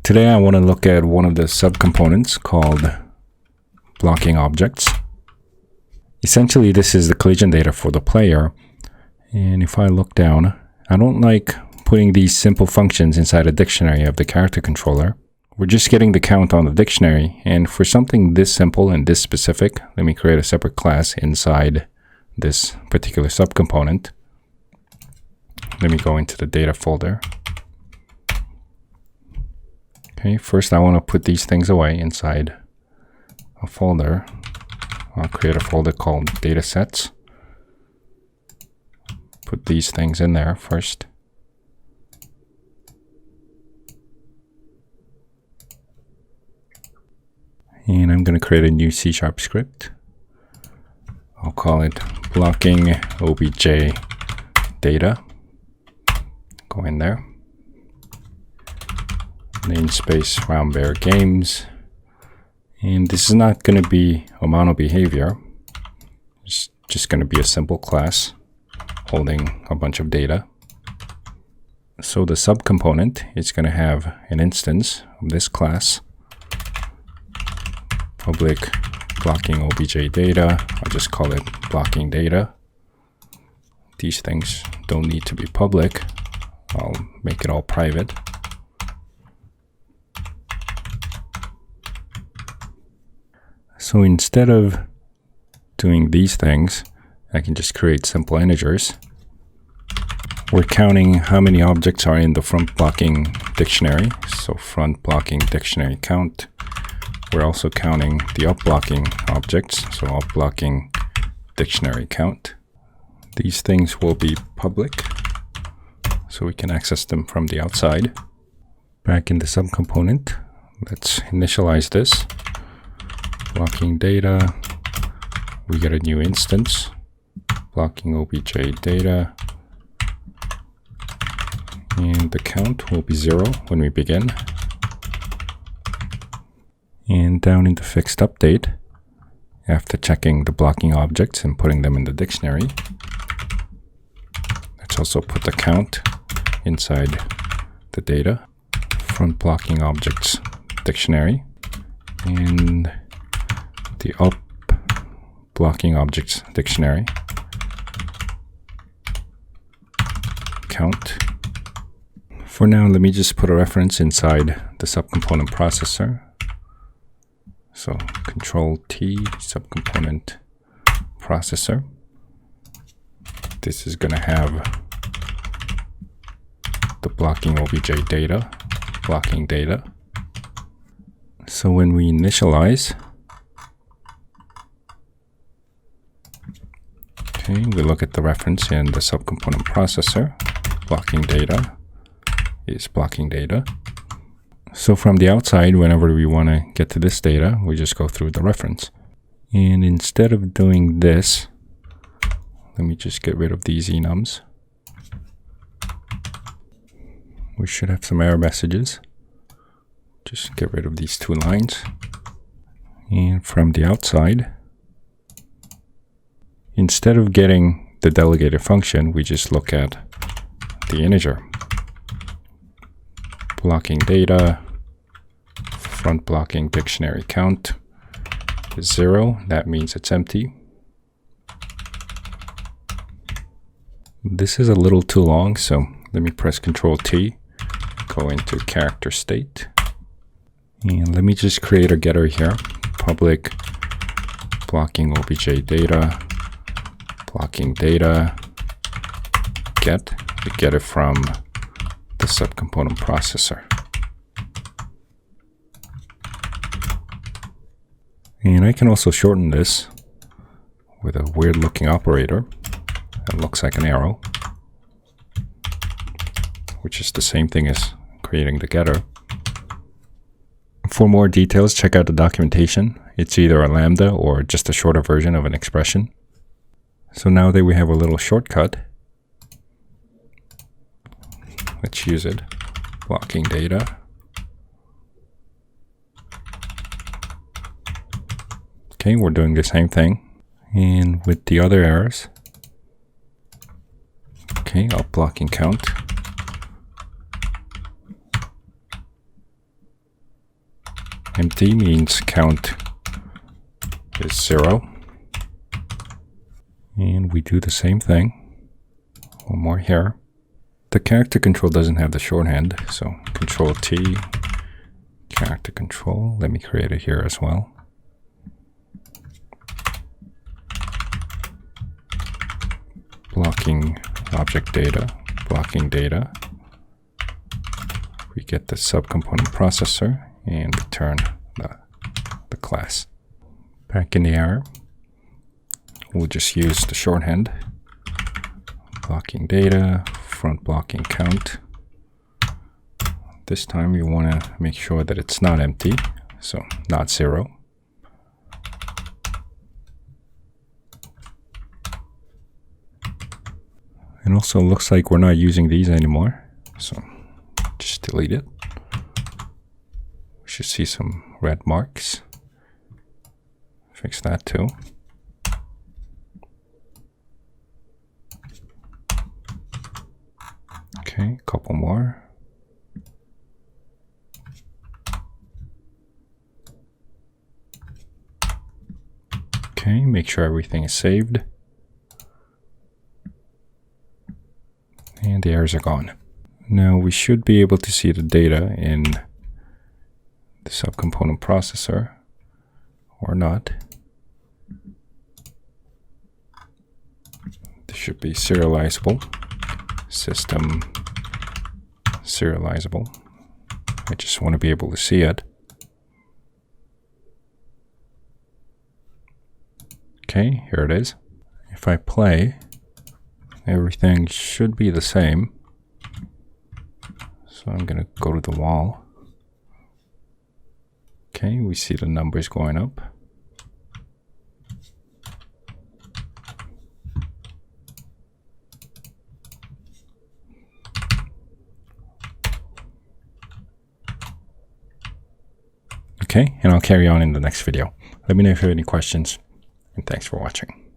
Today I want to look at one of the subcomponents called blocking objects. Essentially, this is the collision data for the player. And if I look down, I don't like putting these simple functions inside a dictionary of the character controller. We're just getting the count on the dictionary. And for something this simple and this specific, let me create a separate class inside this particular subcomponent. Let me go into the data folder. Okay, first I want to put these things away inside a folder. I'll create a folder called datasets. Put these things in there first. And I'm going to create a new C# script. I'll call it blocking obj data. Go in there. Namespace roundbeargames. And this is not going to be a mono behavior. It's just going to be a simple class holding a bunch of data. So the subcomponent is going to have an instance of this class. Public blocking obj data. I'll just call it blocking data. These things don't need to be public. I'll make it all private. So instead of doing these things, I can just create simple integers. We're counting how many objects are in the front blocking dictionary. So front blocking dictionary count. We're also counting the up blocking objects. So up blocking dictionary count. These things will be public, so we can access them from the outside. Back in the subcomponent, let's initialize this. Blocking data, we get a new instance. Blocking obj data. And the count will be 0 when we begin. And down in the fixed update, after checking the blocking objects and putting them in the dictionary, let's also put the count inside the data. Front blocking objects dictionary. And the up blocking objects dictionary. Count. For now, let me just put a reference inside the subcomponent processor. So Control T, subcomponent processor. This is going to have the blocking obj data, blocking data. So when we initialize, okay, we look at the reference in the subcomponent processor. Blocking data is blocking data. So from the outside, whenever we want to get to this data, we just go through the reference. And instead of doing this, let me just get rid of these enums. We should have some error messages. Just get rid of these two lines. And from the outside, instead of getting the delegated function, we just look at the integer. Blocking data, front blocking dictionary count is 0. That means it's empty. This is a little too long, so let me press Control T, go into character state. And let me just create a getter here. Public blocking obj data, blocking data, get. We get it from the subcomponent processor. And I can also shorten this with a weird looking operator that looks like an arrow, which is the same thing as creating the getter. For more details, check out the documentation. It's either a lambda or just a shorter version of an expression. So now that we have a little shortcut, let's use it. Blocking data. Okay, we're doing the same thing. And with the other errors, okay, up blocking count. Empty means count is 0. And we do the same thing. One more here. The character control doesn't have the shorthand, so Control T, character control. Let me create it here as well. Blocking object data, blocking data. We get the subcomponent processor and return the class. Back in the error, we'll just use the shorthand. Blocking data, front blocking count. This time you want to make sure that it's not empty, so not 0. It also looks like we're not using these anymore, so just delete it. We should see some red marks. Fix that too. Okay, a couple more. Okay, make sure everything is saved. And the errors are gone. Now we should be able to see the data in the subcomponent processor, or not. This should be serializable. System serializable. I just want to be able to see it. Okay, here it is. If I play, everything should be the same. So I'm going to go to the wall. Okay, we see the numbers going up. Okay, and I'll carry on in the next video. Let me know if you have any questions, and thanks for watching.